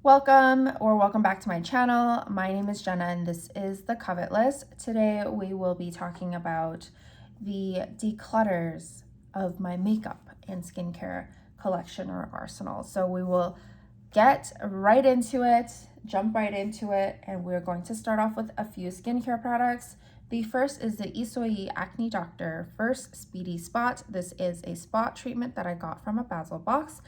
Welcome back to my channel. My name is Jenna and this is The Covet List. Today we will be talking about the declutters of my makeup and skincare collection or arsenal. So we will get right into it, jump right into it, and we're going to start off with a few skincare products. The first is the Isoi Acne Doctor First Speedy Spot. This is a spot treatment that I got from a Basil box.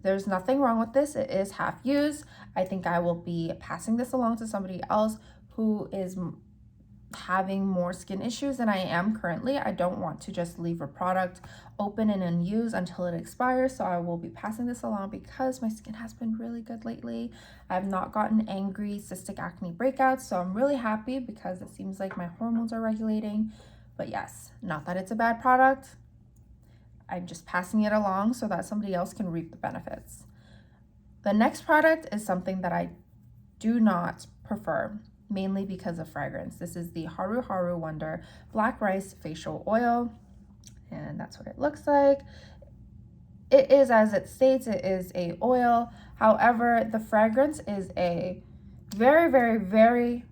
There's nothing wrong with this. It is half used. I think I will be passing this along to somebody else who is having more skin issues than I am currently. I don't want to just leave a product open and unused until it expires, so I will be passing this along because my skin has been really good lately. I've not gotten angry cystic acne breakouts, so I'm really happy because it seems like my hormones are regulating. But yes, not that it's a bad product. I'm just passing it along so that somebody else can reap the benefits. The next product is something that I do not prefer, mainly because of fragrance. This is the Haru Haru Wonder Black Rice Facial Oil, and that's what it looks like. It is, as it states, it is a oil. However, the fragrance is a very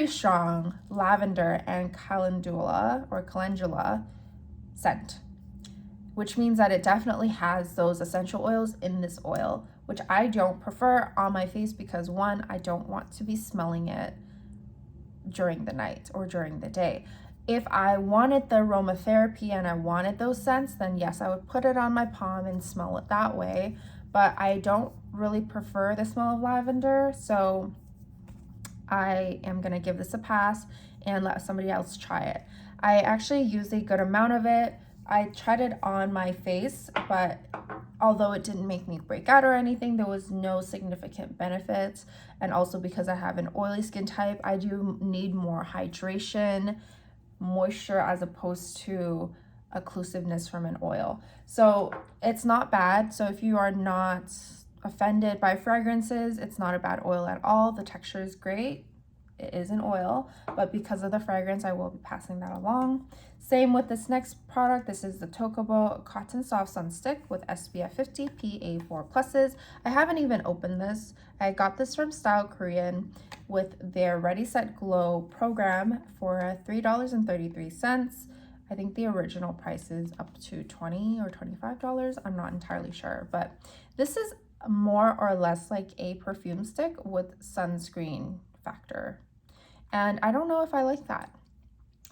strong lavender and calendula scent, which means that it definitely has those essential oils in this oil, which I don't prefer on my face because one, I don't want to be smelling it during the night or during the day. If I wanted the aromatherapy and I wanted those scents, then yes, I would put it on my palm and smell it that way. But I don't really prefer the smell of lavender, so I am gonna give this a pass and let somebody else try it. I actually used a good amount of it. I tried it on my face, but although it didn't make me break out or anything, there was no significant benefits. And also because I have an oily skin type, I do need more hydration, moisture, as opposed to occlusiveness from an oil. So it's not bad. So if you are not offended by fragrances, it's not a bad oil at all. The texture is great. It is an oil, but because of the fragrance, I will be passing that along. Same with this next product. This is the Tokobo Cotton Soft Sun Stick with SPF 50 PA4+. I haven't even opened this. I got this from Style Korean with their Ready Set Glow program for $3.33. I think the original price is up to $20 or $25. I'm not entirely sure, but this is more or less like a perfume stick with sunscreen factor. And I don't know if I like that.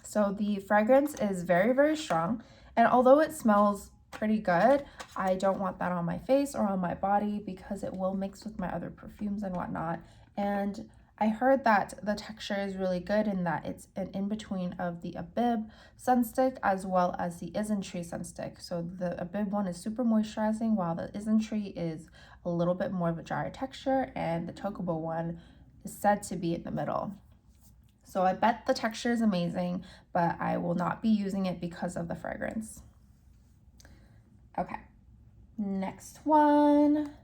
So the fragrance is very strong. And although it smells pretty good, I don't want that on my face or on my body because it will mix with my other perfumes and whatnot. And I heard that the texture is really good in that it's an in-between of the Abib Sunstick as well as the Isntree Sunstick. So the Abib one is super moisturizing while the Isntree is a little bit more of a drier texture, and the Tokobo one is said to be in the middle. So I bet the texture is amazing, but I will not be using it because of the fragrance. Okay, next one.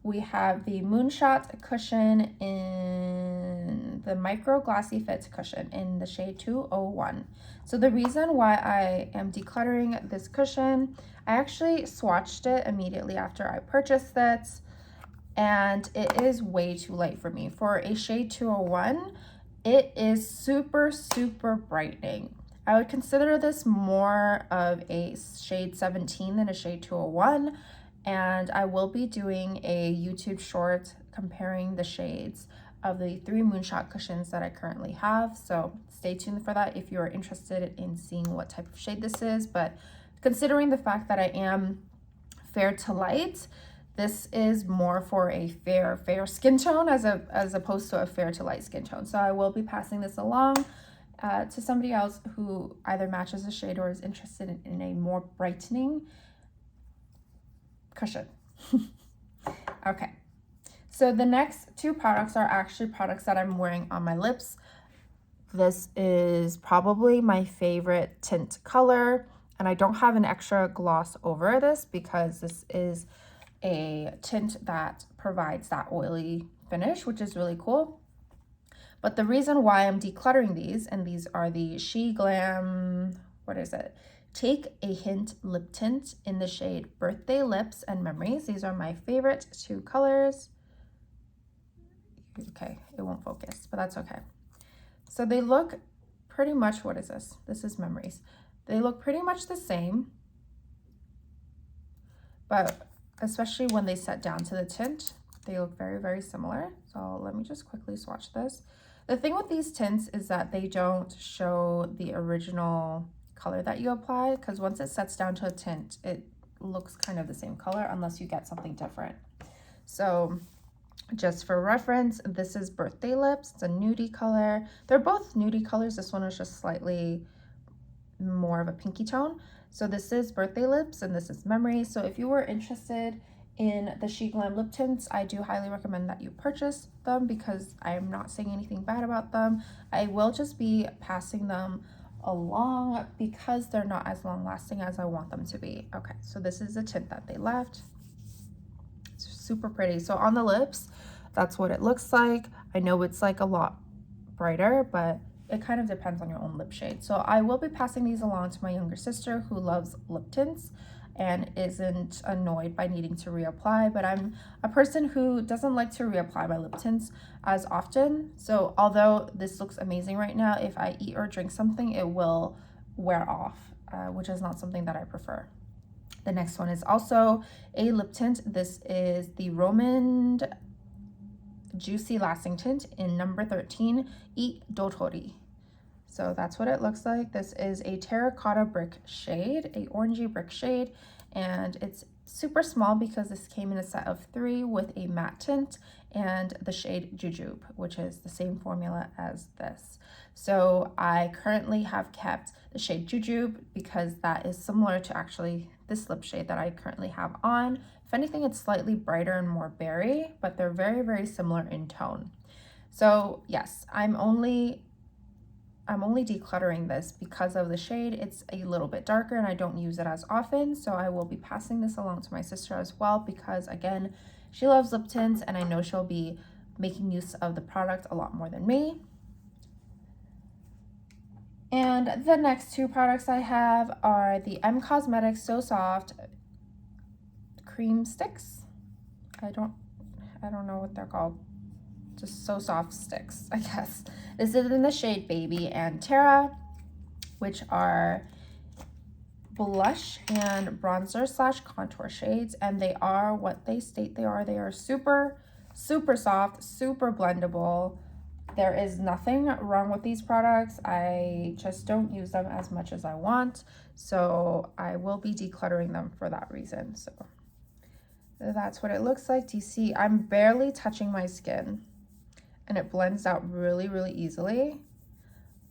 We have the Moonshot cushion in the Micro Glossy Fit cushion in the shade 201. So the reason why I am decluttering this cushion, I actually swatched it immediately after I purchased it, and it is way too light for me. For a shade 201, it is super brightening. I would consider this more of a shade 17 than a shade 201, and I will be doing a YouTube short comparing the shades of the 3 Moonshot cushions that I currently have. So stay tuned for that if you are interested in seeing what type of shade this is. But considering the fact that I am fair to light, this is more for a fair skin tone as opposed to a fair to light skin tone. So I will be passing this along to somebody else who either matches the shade or is interested in a more brightening cushion. Okay, so the next 2 products are actually products that I'm wearing on my lips. This is probably my favorite tint color, and I don't have an extra gloss over this because this is a tint that provides that oily finish, which is really cool. But the reason why I'm decluttering these, and these are the She Glam, what is it? Take a Hint Lip Tint in the shade Birthday Lips and Memories. These are my favorite 2 colors. okay, it won't focus, but that's okay. So they look pretty much, what is this? This is Memories. They look pretty much the same, but especially when they set down to the tint, they look very, very similar. So let me just quickly swatch this. The thing with these tints is that they don't show the original color that you apply, because once it sets down to a tint, it looks kind of the same color unless you get something different. So just for reference, this is Birthday Lips. It's a nudie color. They're both nudie colors. This one is just slightly more of a pinky tone. So this is Birthday Lips and this is Memory. So if you were interested in the She Glam lip tints, I do highly recommend that you purchase them, because I am not saying anything bad about them. I will just be passing them along because they're not as long lasting as I want them to be. Okay, so this is the tint that they left. It's super pretty. So on the lips, that's what it looks like. I know it's like a lot brighter, but it kind of depends on your own lip shade. So I will be passing these along to my younger sister who loves lip tints and isn't annoyed by needing to reapply, but I'm a person who doesn't like to reapply my lip tints as often. So although this looks amazing right now, if I eat or drink something, it will wear off, which is not something that I prefer. The next one is also a lip tint. This is the Romand Juicy Lasting Tint in number 13, I Dotori. So that's what it looks like. This is a terracotta brick shade, a orangey brick shade, and it's super small because this came in a set of 3 with a matte tint and the shade Jujube, which is the same formula as this. So I currently have kept the shade Jujube because that is similar to actually this lip shade that I currently have on. If anything, it's slightly brighter and more berry, but they're very, very similar in tone. So yes, I'm only decluttering this because of the shade. It's a little bit darker and I don't use it as often, so I will be passing this along to my sister as well, because again, she loves lip tints and I know she'll be making use of the product a lot more than me. And the next 2 products I have are the M Cosmetics So Soft cream sticks. I don't know what they're called. Just So Soft sticks, I guess. This is in the shade Baby and Terra, which are blush and bronzer / contour shades, and they are what they state they are. They are super, super soft, super blendable. There is nothing wrong with these products. I just don't use them as much as I want, so I will be decluttering them for that reason. So that's what it looks like. Do you see? I'm barely touching my skin and it blends out really, really easily.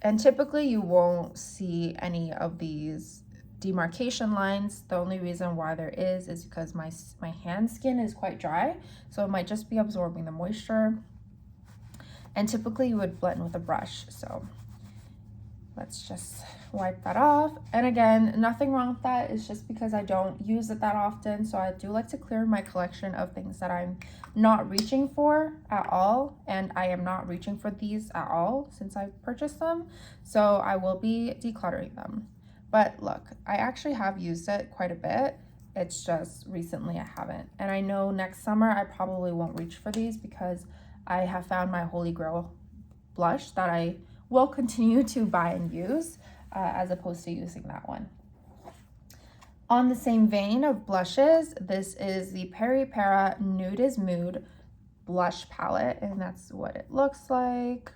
And typically you won't see any of these demarcation lines. The only reason why there is because my hand skin is quite dry, so it might just be absorbing the moisture. And typically you would blend with a brush. So let's just wipe that off. And again, nothing wrong with that. It's just because I don't use it that often. So I do like to clear my collection of things that I'm not reaching for at all. And I am not reaching for these at all since I've purchased them. So I will be decluttering them. But look, I actually have used it quite a bit. It's just recently I haven't. And I know next summer I probably won't reach for these because I have found my holy grail blush that I will continue to buy and use as opposed to using that one. On the same vein of blushes, this is the Peri Para Nude is Mood blush palette, and that's what it looks like.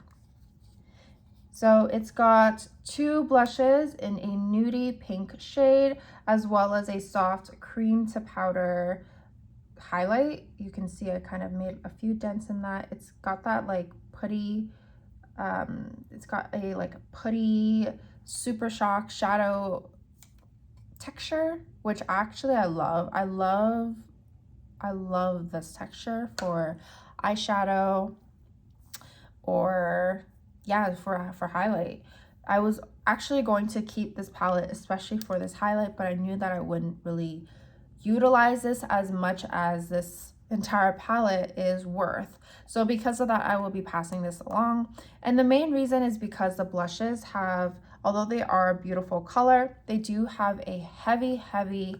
So it's got 2 blushes in a nudie pink shade, as well as a soft cream to powder highlight. You can see I kind of made a few dents in that. It's got that like putty, it's got a like putty super shock shadow texture, which actually I love. I love this texture for eyeshadow or yeah, for highlight. I was actually going to keep this palette especially for this highlight, but I knew that I wouldn't really utilize this as much as this entire palette is worth. So because of that, I will be passing this along. And the main reason is because the blushes have, although they are a beautiful color, they do have a heavy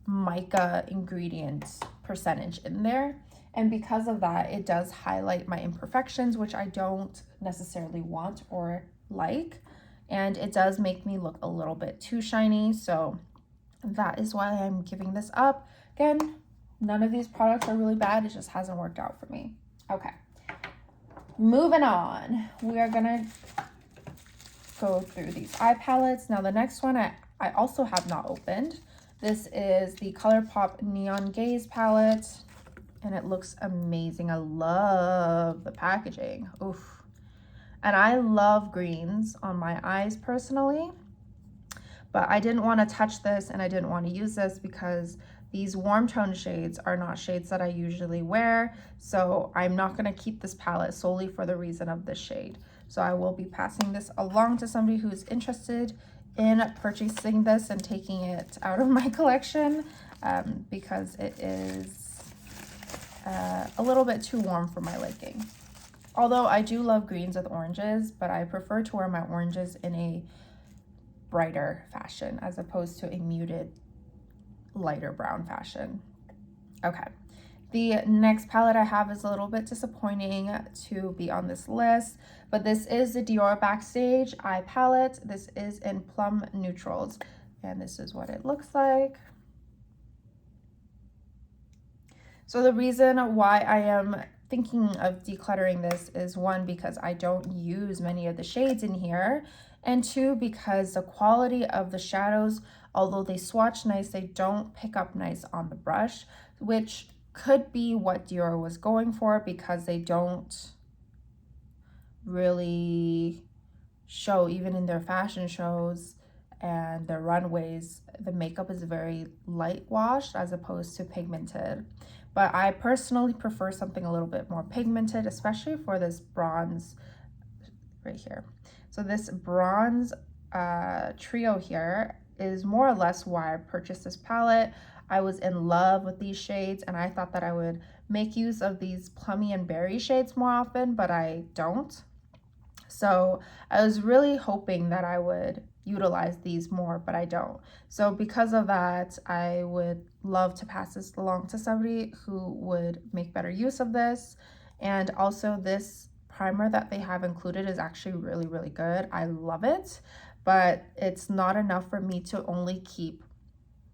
mica ingredients percentage in there. And because of that, it does highlight my imperfections, which I don't necessarily want or like. And it does make me look a little bit too shiny. So that is why I'm giving this up. Again, none of these products are really bad. It just hasn't worked out for me. Okay. Moving on. We are going to go through these eye palettes. Now the next one I also have not opened. This is the ColourPop Neon Gaze palette, and it looks amazing. I love the packaging. Oof. And I love greens on my eyes personally, but I didn't want to touch this and I didn't want to use this because these warm tone shades are not shades that I usually wear. So I'm not going to keep this palette solely for the reason of this shade. So I will be passing this along to somebody who's interested in purchasing this and taking it out of my collection because it is a little bit too warm for my liking. Although I do love greens with oranges, but I prefer to wear my oranges in a brighter fashion as opposed to a muted lighter brown fashion. Okay. The next palette I have is a little bit disappointing to be on this list, but this is the Dior Backstage eye palette. This is in Plum Neutrals, and this is what it looks like. So the reason why I am thinking of decluttering this is one, because I don't use many of the shades in here, and two, because the quality of the shadows, although they swatch nice, they don't pick up nice on the brush, which could be what Dior was going for, because they don't really show, even in their fashion shows and their runways, the makeup is very light washed as opposed to pigmented. But I personally prefer something a little bit more pigmented, especially for this bronze right here. So this bronze trio here is more or less why I purchased this palette. I was in love with these shades and I thought that I would make use of these plummy and berry shades more often, but I don't. So I was really hoping that I would utilize these more, but I don't. So because of that, I would love to pass this along to somebody who would make better use of this. And also this primer that they have included is actually really, really good. I love it, but it's not enough for me to only keep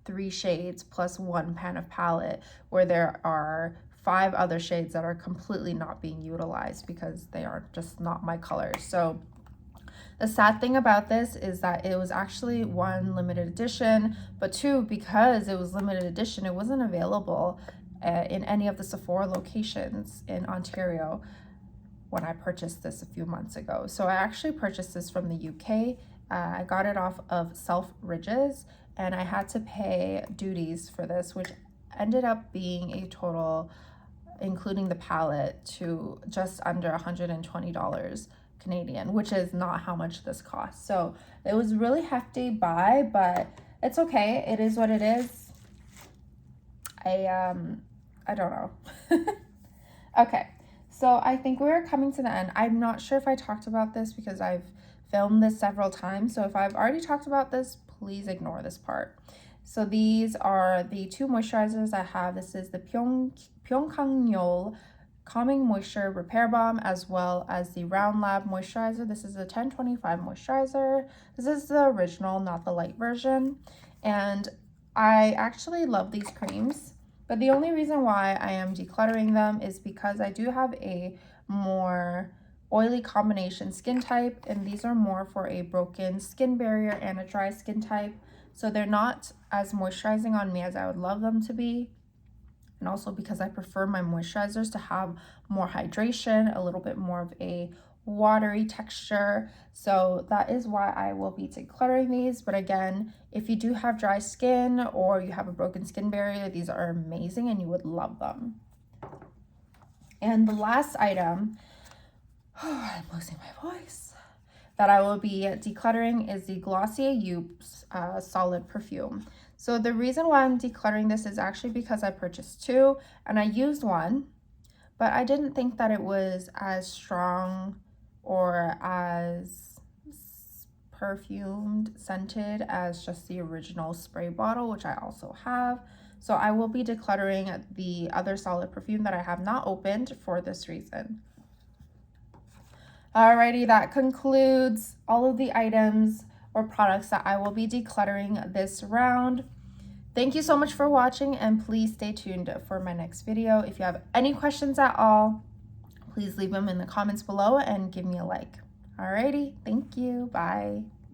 3 shades plus 1 pan of palette, where there are 5 other shades that are completely not being utilized because they are just not my colors. So the sad thing about this is that it was actually 1, limited edition, but 2, because it was limited edition, it wasn't available in any of the Sephora locations in Ontario when I purchased this a few months ago. So I actually purchased this from the UK. I got it off of Selfridges, and I had to pay duties for this, which ended up being a total, including the palette, to just under $120 Canadian, which is not how much this costs. So it was really hefty buy, but it's okay. It is what it is. I don't know. Okay, so I think we're coming to the end. I'm not sure if I talked about this because I've filmed this several times. So if I've already talked about this, please ignore this part. So these are the 2 moisturizers I have. This is the Pyeongkang Calming Moisture Repair Balm, as well as the Round Lab Moisturizer. This is a 1025 moisturizer. This is the original, not the light version. And I actually love these creams, but the only reason why I am decluttering them is because I do have a more oily combination skin type, and these are more for a broken skin barrier and a dry skin type. So they're not as moisturizing on me as I would love them to be. And also because I prefer my moisturizers to have more hydration, a little bit more of a watery texture. So that is why I will be decluttering these. But again, if you do have dry skin or you have a broken skin barrier, these are amazing and you would love them. And the last item, I'm losing my voice, that I will be decluttering is the Glossier Youps Solid Perfume. So the reason why I'm decluttering this is actually because I purchased 2 and I used 1, but I didn't think that it was as strong or as perfumed, scented as just the original spray bottle, which I also have. So I will be decluttering the other solid perfume that I have not opened for this reason. Alrighty, that concludes all of the items or products that I will be decluttering this round. Thank you so much for watching, and please stay tuned for my next video. If you have any questions at all, please leave them in the comments below and give me a like. Alrighty, thank you, bye.